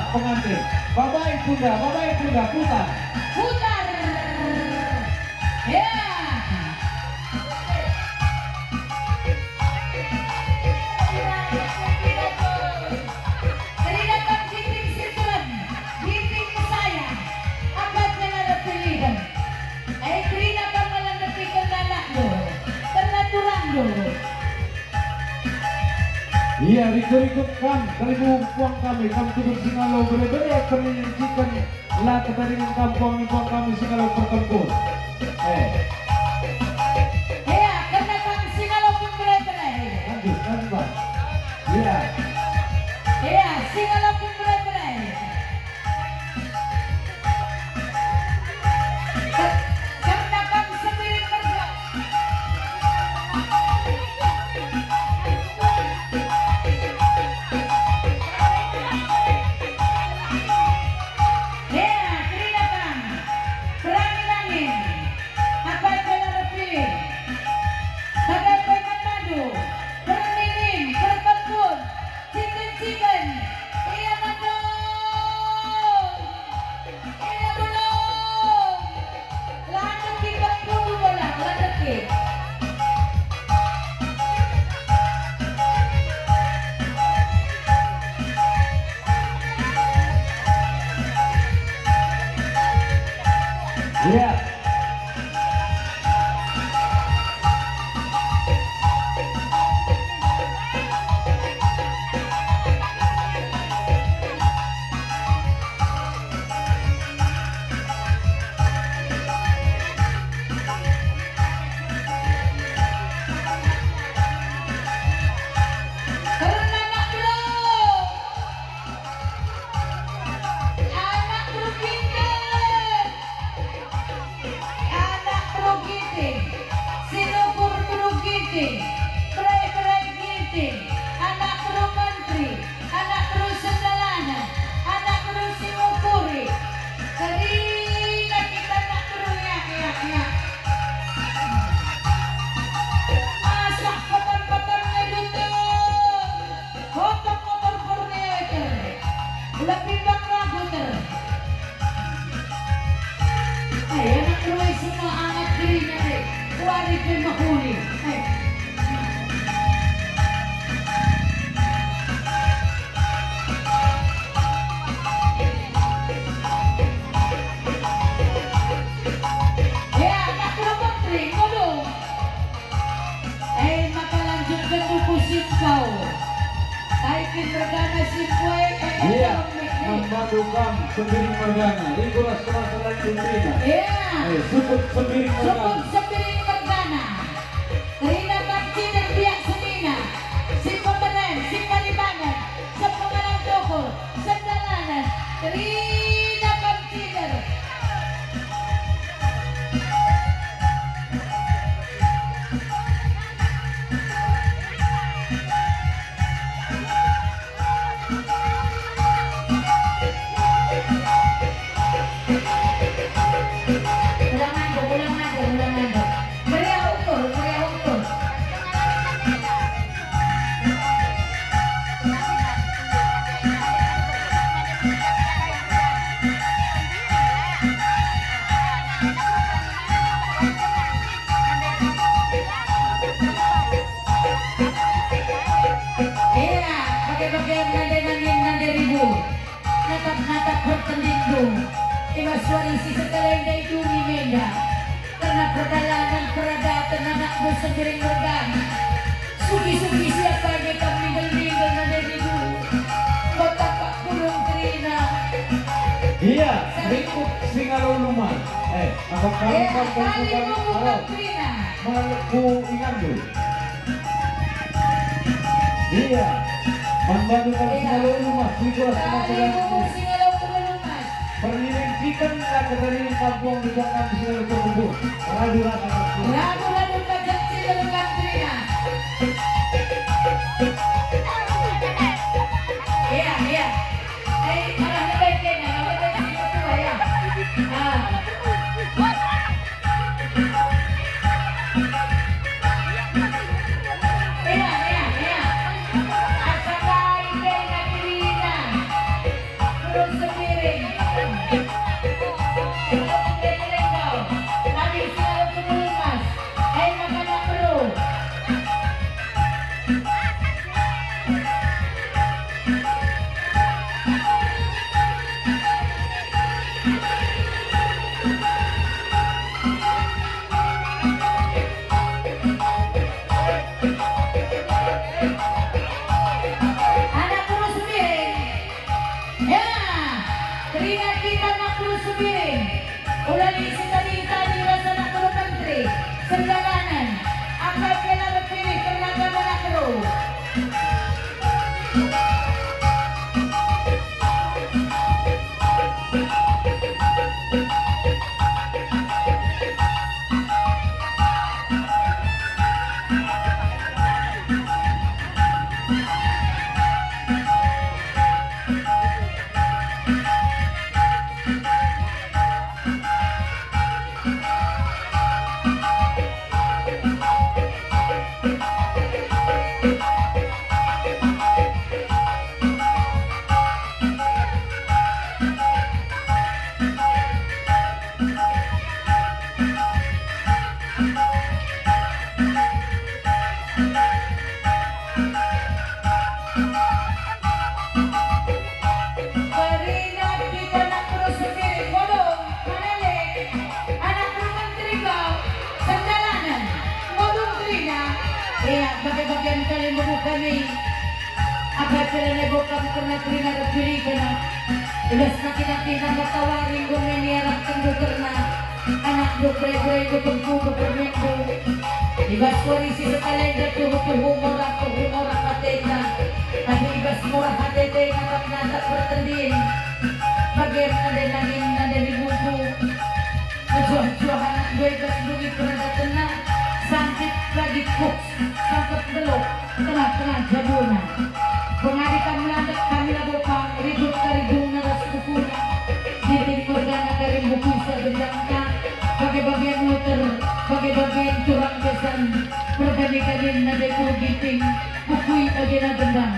pengantin. Bapak Bunda, putar. Putar. Ya. Teridakan giting sirkulan, giting saya, apat menarapilihan. Ay teridakan melandapikan anakmu, ternaturando. Iya, ikut-ikutkan seribu puang kami tutup Singalo berbeda penyajikan lah ketaringan kampung kami Singalo bertempur. Iya, karena kami Singalo pun berai-berai. Lanjut, kan Bang? Iya. Iya, Singalo pun berai-berai. Karena kami sendiri kerja. Iya. Berai-berai ginting, anak kru menteri, anak kru sendalana, anak kru singapuri, kerina kita anak kru ya. Asak kotor-kotor ngelutur, kotor-kotor purneter, lebih bak lagu ter. Anak kru semua anak dirinya deh, wari pemahuni. Kau, aikin regana simpue, Iya, membadukan sembiring mergana. Ikulah setelah Cendrina. Iya. Sebut sembiring mergana. Sebut sembiring mergana. Terina bakti dan biak semina. Si pemberen, si palibangan, si pengarang toko, sendalanan. Terina bakti dan. Natap bertending Iba suarisi sekelendai dumi menda karena perjalanan peradatan anak bersemiring mergana. Suki-suki siapa yang kita minggel-minggel nade ribu Bapak kurung terina. Iya, berikut Singalo Luman. Apa kali bukan terina Maleku ingat dulu. Iya, membantukan Singalo Luman. Ikulah Singalo Perniringsikan keterangan kampung di belakang Singalo tersebut. Lagu-lagu kajak Singalo Katrina. Iya. Malah ngebaiknya, ngebaik Singalo tua ya. Iya. Asal baik Katrina. terus semiring. Lagi selalu kemulimas. Makanak bro. Anak terus semiring. Ya, teringat kita nak terus semiring. Ulah diisi tadi rasa nak terus menteri. Sendalanan, akan kena berpilih tenaga mana terus. Teringat kita nak terus semiring. Bodong, Manelek, anak menteri kau. Sendalanan, bodong terina. Iya, bagian kalian membuka nih. Agar kalian nebokam karena terina terpilih kena. Udah semakin nanti nama tawarin gue meniarap tunggu karena anak gue pre-pre gue tunggu gue berminggu. Ibas polisi sekalian jatuh ke humor katena. Tapi ibas murah katete natap bertendin. Bagian ada nangin ada di buku. Juah anak gue ibas dugi pernah tenang. Sangkit lagi kuks, sangkut belok, tengah-tengah jaduna. Pengadikan melandak kami labokang, ribut karibung naras bukuna. Ditin korgana karim buku sebejangka. Bagai-bagian muter, bagai-bagian curang kesan. Berbanding-banding nadai kugiting, bukui bagian gendang.